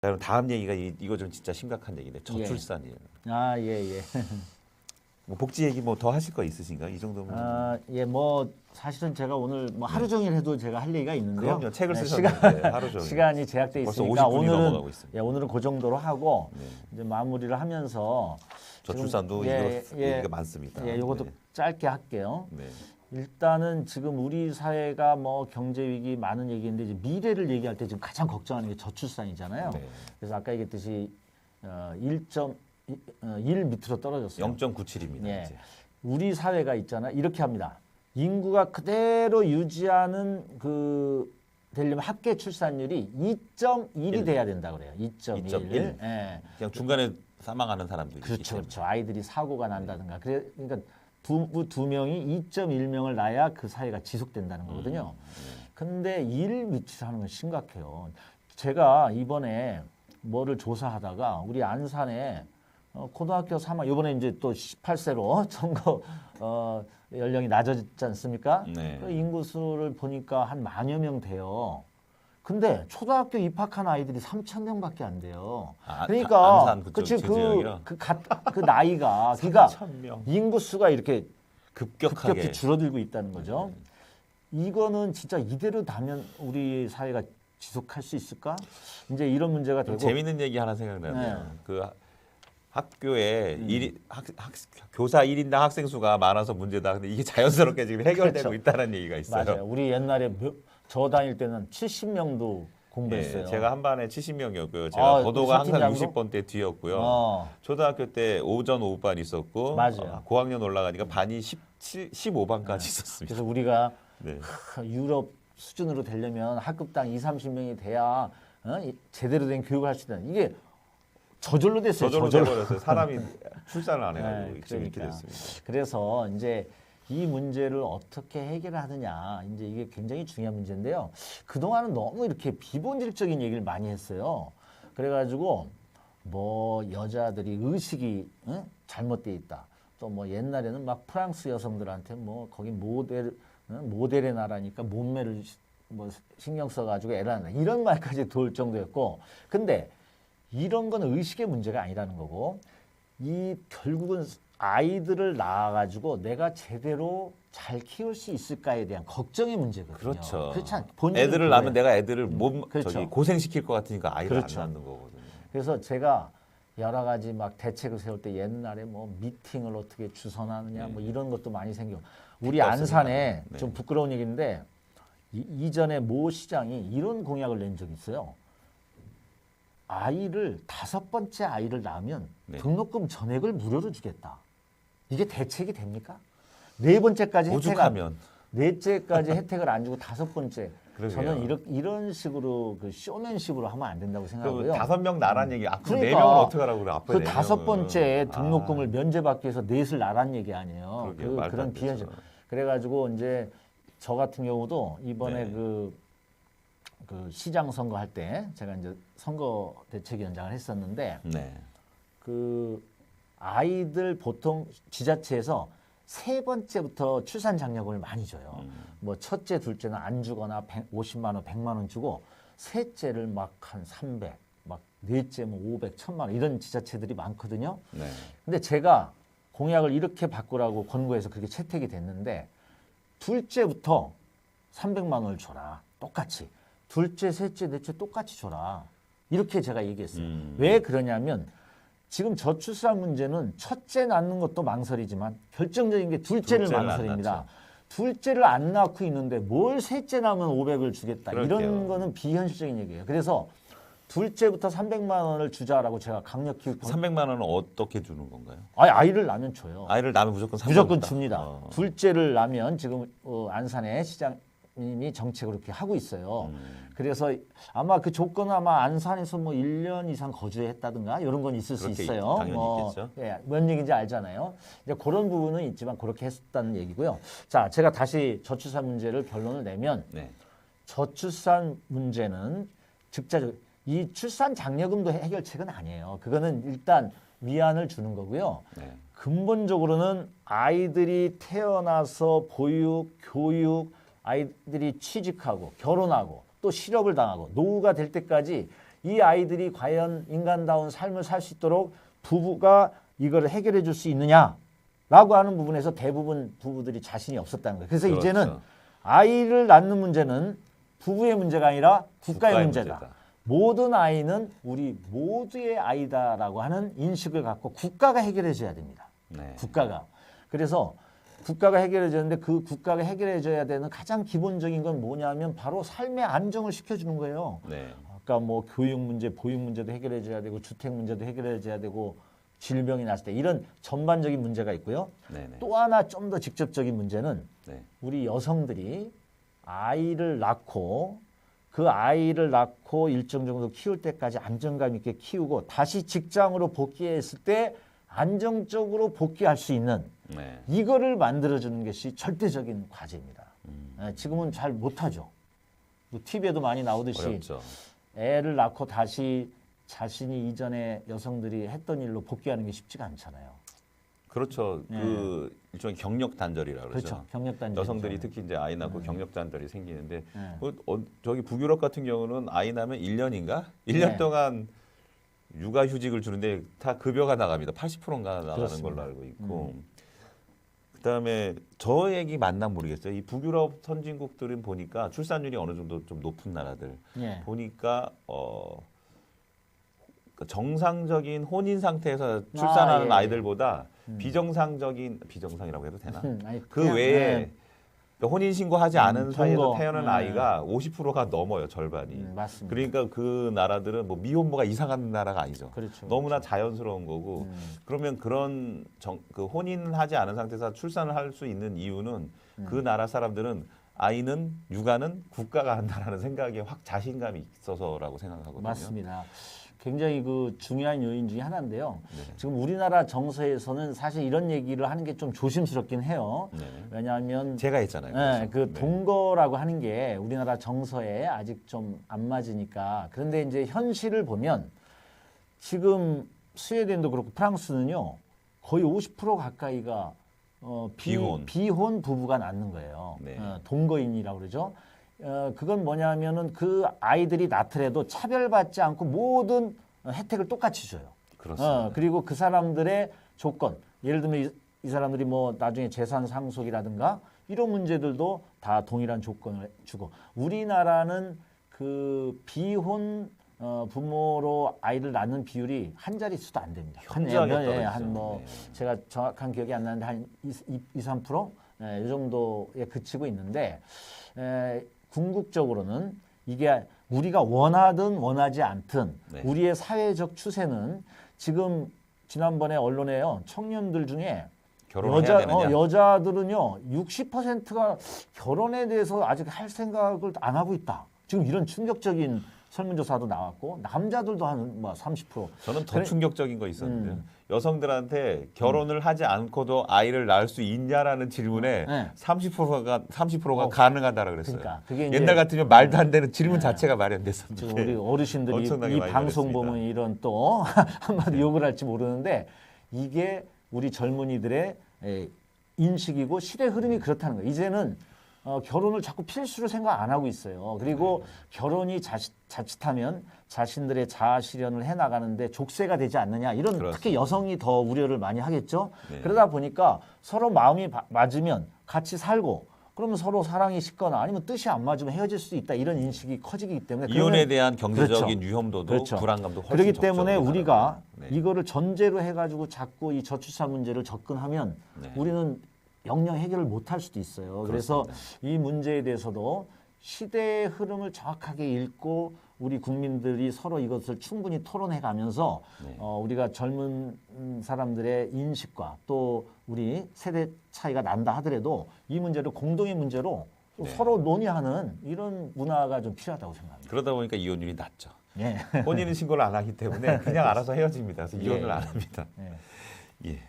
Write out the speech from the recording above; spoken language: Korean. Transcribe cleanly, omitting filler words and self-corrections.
자, 그럼 다음 얘기가 이거 좀 진짜 심각한 얘기네. 저출산이에요. 아, 예, 예. 뭐 복지 얘기 뭐 더 하실 거 있으신가? 이 정도면. 아, 예, 뭐 사실은 제가 오늘 뭐 하루 종일 해도 제가 할 얘기가 있는데요. 그럼요. 책을 네, 쓰셨는데 하루 종일. 시간이 제약돼 벌써 있으니까 50분이 넘어가고 있습니다. 예, 오늘은 그 정도로 하고 네. 이제 마무리를 하면서 저출산도 지금, 얘기가 많습니다. 예, 이것도 네. 짧게 할게요. 네. 일단은 지금 우리 사회가 뭐 경제 위기 많은 얘기인데 이제 미래를 얘기할 때 지금 가장 걱정하는 게 저출산이잖아요. 네. 그래서 아까 얘기했듯이 1.1 밑으로 떨어졌어요. 0.97입니다. 예. 이제. 우리 사회가 있잖아. 이렇게 합니다. 인구가 그대로 유지하는 되려면 합계 출산율이 2.1이 돼야 된다 그래요. 2.1. 2.1. 예. 그냥 중간에 사망하는 사람도 있기 그렇죠, 때문에. 그렇죠. 아이들이 사고가 난다든가. 그러니까 두 명이 2.1명을 낳아야 그 사회가 지속된다는 거거든요. 근데 1 밑으로 하는 건 심각해요. 제가 이번에 뭐를 조사하다가 우리 안산에 고등학교 3학 이번에 이제 또 18세로 선거 연령이 낮아졌지 않습니까? 네. 그 인구수를 보니까 한 10,000여 명 돼요. 근데 초등학교 입학한 아이들이 3,000명밖에 안 돼요. 그러니까 안산 그쪽 그치 지역이요? 그 나이가 그러니까 3,000명. 인구수가 이렇게 급격하게 급격히 줄어들고 있다는 거죠. 이거는 진짜 이대로 가면 우리 사회가 지속할 수 있을까? 이제 이런 문제가 되고 재밌는 얘기 하나 생각나네요. 네. 그 학교에 교사 1인당 학생 수가 많아서 문제다. 근데 이게 자연스럽게 지금 해결되고 그렇죠. 있다는 얘기가 있어요. 맞아요. 우리 옛날에 저 다닐 때는 70명도 공부했어요. 예, 제가 한 반에 70명이었고요. 제가 거도가 항상 서팀장도? 60번대 뒤였고요. 초등학교 때 오전 오후반 있었고 맞아요. 고학년 올라가니까 반이 15반까지 있었습니다. 그래서 우리가 네. 유럽 수준으로 되려면 학급당 2-30명이 돼야 제대로 된 교육을 할 수 있다는 이게 저절로 됐어요. 저절로 돼버렸어요. 사람이 출산을 안 해가지고 네, 지금 이렇게 그러니까. 됐습니다. 그래서 이제 이 문제를 어떻게 해결하느냐 이제 이게 굉장히 중요한 문제인데요. 그동안은 너무 이렇게 비본질적인 얘기를 많이 했어요. 그래가지고 뭐 여자들이 의식이 잘못돼 있다. 또 뭐 옛날에는 막 프랑스 여성들한테 뭐 거기 모델의 나라니까 몸매를 뭐 신경 써가지고 애를 낳는다 이런 말까지 돌 정도였고, 근데 이런 건 의식의 문제가 아니라는 거고, 이 결국은 아이들을 낳아가지고 내가 제대로 잘 키울 수 있을까에 대한 걱정의 문제거든요. 그렇죠. 그렇지 않, 애들을 낳으면 내가 애들을 그렇죠. 고생시킬 것 같으니까 아이를 그렇죠. 안 낳는 거거든요. 그래서 제가 여러 가지 막 대책을 세울 때 옛날에 뭐 미팅을 어떻게 주선하느냐 뭐 이런 것도 많이 생겨. 우리 안산에 네. 좀 부끄러운 얘기인데 이전에 모 시장이 이런 공약을 낸 적이 있어요. 아이를 5번째 아이를 낳으면 네. 등록금 전액을 무료로 주겠다. 이게 대책이 됩니까? 4번째까지 오죽하면 넷째까지 혜택을 안 주고 5번째. 그러게요. 저는 이런 식으로 그 쇼맨식으로 하면 안 된다고 생각하고요. 5명 나란 얘기. 앞으로 그러니까 4명은 어떻게 하라고 그래? 앞으로 그 4명은. 5번째 등록금을 면제받기 위해서 넷을 나란 얘기 아니에요. 그러게요. 말도 그런 안 되죠. 비현실. 그래가지고 이제 저 같은 경우도 이번에 네. 그 시장 선거 할 때 제가 이제 선거 대책위원장을 했었는데 네. 그 아이들 보통 지자체에서 3번째부터 출산 장려금을 많이 줘요. 뭐 첫째, 둘째는 안 주거나 50만 원, 100만 원 주고 셋째를 막 한 300, 막 넷째 뭐 500, 1000만 원 이런 지자체들이 많거든요. 네. 근데 제가 공약을 이렇게 바꾸라고 권고해서 그렇게 채택이 됐는데 둘째부터 300만 원을 줘라. 똑같이. 둘째, 셋째, 넷째 똑같이 줘라. 이렇게 제가 얘기했어요. 왜 그러냐면 지금 저출산 문제는 첫째 낳는 것도 망설이지만 결정적인 게 둘째를 망설입니다. 둘째를 안 낳고 있는데 뭘 셋째 낳으면 500을 주겠다. 그럴게요. 이런 거는 비현실적인 얘기예요. 그래서 둘째부터 300만 원을 주자라고 제가 강력히 300만 원은 어떻게 주는 건가요? 아이를 낳으면 줘요. 아이를 낳으면 무조건 300만 무조건 원 줍니다. 둘째를 낳으면 지금 안산의 시장님이 정책을 그렇게 하고 있어요. 그래서 아마 그 조건은 아마 안산에서 뭐 1년 이상 거주했다든가 이런 건 있을 수 있어요. 당연히 있겠죠. 예, 뭔 얘기인지 알잖아요. 이제 그런 부분은 있지만 그렇게 했다는 얘기고요. 자, 제가 다시 저출산 문제를 결론을 내면 네. 저출산 문제는 즉자적 이 출산 장려금도 해결책은 아니에요. 그거는 일단 위안을 주는 거고요. 네. 근본적으로는 아이들이 태어나서 보육, 교육, 아이들이 취직하고 결혼하고 또 실업을 당하고 노후가 될 때까지 이 아이들이 과연 인간다운 삶을 살 수 있도록 부부가 이걸 해결해 줄 수 있느냐라고 하는 부분에서 대부분 부부들이 자신이 없었다는 거예요. 그래서 그렇죠. 이제는 아이를 낳는 문제는 부부의 문제가 아니라 국가의 문제다. 모든 아이는 우리 모두의 아이다라고 하는 인식을 갖고 국가가 해결해 줘야 됩니다. 네. 국가가. 그래서 국가가 해결해 주는데 그 국가가 해결해 줘야 되는 가장 기본적인 건 뭐냐면 바로 삶의 안정을 시켜주는 거예요. 네. 아까 뭐 교육 문제, 보육 문제도 해결해 줘야 되고 주택 문제도 해결해 줘야 되고 질병이 났을 때 이런 전반적인 문제가 있고요. 네네. 또 하나 좀 더 직접적인 문제는 네. 우리 여성들이 아이를 낳고 그 아이를 낳고 일정 정도 키울 때까지 안정감 있게 키우고 다시 직장으로 복귀했을 때 안정적으로 복귀할 수 있는 네. 이거를 만들어주는 것이 절대적인 과제입니다. 지금은 잘 못하죠. 뭐 TV에도 많이 나오듯이 어렵죠. 애를 낳고 다시 자신이 이전에 여성들이 했던 일로 복귀하는 게 쉽지가 않잖아요. 그렇죠. 네. 그 일종의 경력 단절이라고 그러죠. 그렇죠. 경력 단절. 여성들이 특히 이제 아이 낳고 경력 단절이 생기는데 네. 저기 북유럽 같은 경우는 아이 낳으면 1년인가? 1년 네. 동안 육아휴직을 주는데 다 급여가 나갑니다. 80%인가 나가는 그렇습니다. 걸로 알고 있고. 그다음에 저 얘기 맞나 모르겠어요. 이 북유럽 선진국들은 보니까 출산율이 어느 정도 좀 높은 나라들 예. 보니까 그 정상적인 혼인 상태에서 출산하는 예. 아이들보다 비정상이라고 해도 되나? 아니, 그 그냥, 외에 네. 혼인 신고하지 않은 사이에서 동거. 태어난 네. 아이가 50%가 넘어요, 절반이. 맞습니다. 그러니까 그 나라들은 뭐 미혼모가 이상한 나라가 아니죠. 그렇죠. 너무나 자연스러운 거고. 그러면 그런 그 혼인하지 않은 상태에서 출산을 할 수 있는 이유는 그 나라 사람들은 아이는 육아는 국가가 한다라는 생각에 확 자신감이 있어서라고 생각하거든요. 맞습니다. 굉장히 그 중요한 요인 중에 하나인데요. 네. 지금 우리나라 정서에서는 사실 이런 얘기를 하는 게 좀 조심스럽긴 해요. 네. 왜냐하면 제가 했잖아요. 네, 그 그래서. 동거라고 하는 게 우리나라 정서에 아직 좀 안 맞으니까. 그런데 이제 현실을 보면 지금 스웨덴도 그렇고 프랑스는요 거의 50% 가까이가 비혼 부부가 낳는 거예요. 네. 동거인이라고 그러죠. 그건 뭐냐면은 그 아이들이 낳더라도 차별받지 않고 모든 혜택을 똑같이 줘요. 그렇습니다. 그리고 그 사람들의 조건, 예를 들면 이 사람들이 뭐 나중에 재산 상속이라든가 이런 문제들도 다 동일한 조건을 주고 우리나라는 그 비혼 부모로 아이를 낳는 비율이 한 자릿수도 안 됩니다. 현저하게 떨어지죠. 한뭐 네. 제가 정확한 기억이 안 나는데 한 2~3%? 이 정도에 그치고 있는데 궁극적으로는 이게 우리가 원하든 원하지 않든 네. 우리의 사회적 추세는 지금 지난번에 언론에요 청년들 중에 결혼해야 되느냐? 여자들은요 60%가 결혼에 대해서 아직 할 생각을 안 하고 있다. 지금 이런 충격적인 설문조사도 나왔고 남자들도 한 뭐 30%. 저는 더 충격적인 거 있었는데요. 여성들한테 결혼을 하지 않고도 아이를 낳을 수 있냐라는 질문에 네. 30%가 가능하다라고 그랬어요. 그러니까 그게 이제 옛날 같으면 말도 안 되는 질문 자체가 말이 안 됐었는데. 지금 우리 어르신들이 엄청나게 이 많이 방송 변했습니다. 보면 이런 또 한마디 욕을 할지 모르는데 이게 우리 젊은이들의 인식이고 시대 흐름이 그렇다는 거예요. 이제는 결혼을 자꾸 필수로 생각 안 하고 있어요. 그리고 결혼이 자칫하면 자신들의 자아 실현을 해나가는데 족쇄가 되지 않느냐 이런 그렇습니다. 특히 여성이 더 우려를 많이 하겠죠. 네. 그러다 보니까 서로 마음이 맞으면 같이 살고 그러면 서로 사랑이 식거나 아니면 뜻이 안 맞으면 헤어질 수도 있다 이런 인식이 커지기 때문에 이혼에 그러면- 대한 경제적인 그렇죠. 위험도도 그렇죠. 불안감도 훨씬 그렇기 때문에 적죠, 우리가 네. 이거를 전제로 해가지고 자꾸 이 저출산 문제를 접근하면 네. 우리는 영영 해결을 못할 수도 있어요. 그래서 이 문제에 대해서도 시대의 흐름을 정확하게 읽고 우리 국민들이 서로 이것을 충분히 토론해가면서 네. 우리가 젊은 사람들의 인식과 또 우리 세대 차이가 난다 하더라도 이 문제를 공동의 문제로 또 네. 서로 논의하는 이런 문화가 좀 필요하다고 생각합니다. 그러다 보니까 이혼율이 낮죠. 예. 혼인 신고를 안 하기 때문에 그냥 알아서 헤어집니다. 그래서 이혼을 예. 안 합니다. 예. 예.